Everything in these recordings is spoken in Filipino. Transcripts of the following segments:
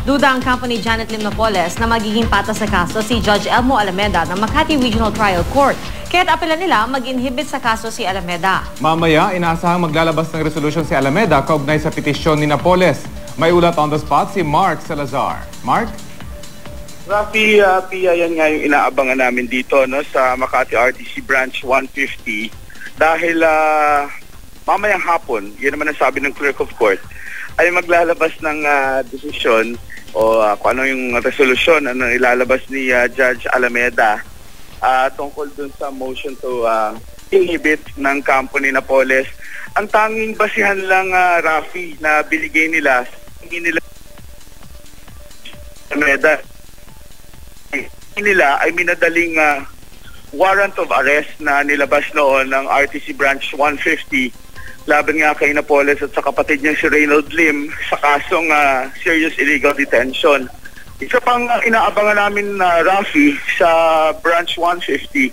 Duda ang kampo ni Janet Lim Napoles na magiging patas sa kaso si Judge Elmo Alameda ng Makati Regional Trial Court. Kaya't apelan nila mag-inhibit sa kaso si Alameda. Mamaya, inaasahang maglalabas ng resolusyon si Alameda kaugnay sa petisyon ni Napoles. May ulat on the spot si Mark Salazar. Mark? Rafi, Pia, yan nga yung inaabangan namin dito no, sa Makati RTC Branch 150 dahil mamayang hapon, yun naman ang sabi ng Clerk of Court, ay maglalabas ng desisyon o kung ano yung resolusyon ano ilalabas ni Judge Alameda tungkol dun sa motion to inhibit ng kampo ni Napoles. Ang tanging basihan lang, Rafi, na binigay nila, hindi nila ay minadaling warrant of arrest na nilabas noon ng RTC Branch 150 laban nga kay Napoles at sa kapatid niya si Reynold Lim sa kasong serious illegal detention. Isa pang inaabangan namin Rafi sa Branch 150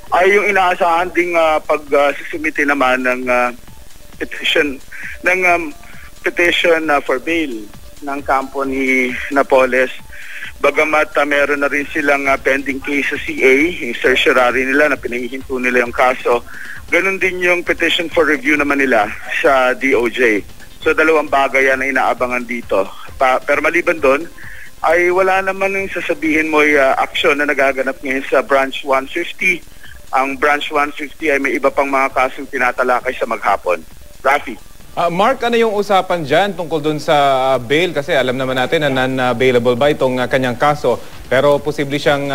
ay yung inaasahan ding pag-susumite naman ng petition for bail ng kampo ni Napoles. Bagamat meron na rin silang pending case sa CA, yung certiorari nila na pinahihinto nila yung kaso. Ganon din yung petition for review naman nila sa DOJ. So dalawang bagay yan na inaabangan dito. Pero maliban doon, ay wala naman yung sasabihin mo yung aksyon na nagaganap ngayon sa Branch 150. Ang Branch 150 ay may iba pang mga kasong tinatalakay sa maghapon. Rafi? Mark, ano yung usapan dyan tungkol dun sa bail? Kasi alam naman natin na non-bailable ba itong kanyang kaso. Pero posible siyang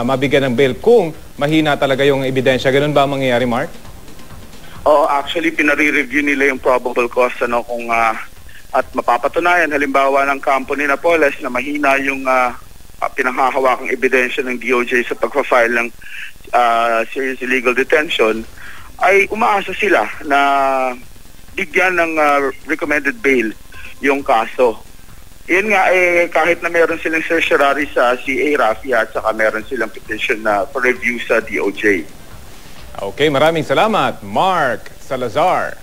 mabigyan ng bail kung mahina talaga yung ebidensya. Ganun ba ang mangyayari, Mark? Actually, pinare-review nila yung probable cause kung at mapapatunayan halimbawa ng kampo ni Napoles na mahina yung pinanghahawakang ebidensya ng DOJ sa pagpa-file ng serious illegal detention, ay umaasa sila na bigyan ng recommended bail yung kaso. Yan nga, kahit na meron silang certiorari sa CA, Rafi, at saka meron silang petition na for review sa DOJ. Okay, maraming salamat, Mark Salazar.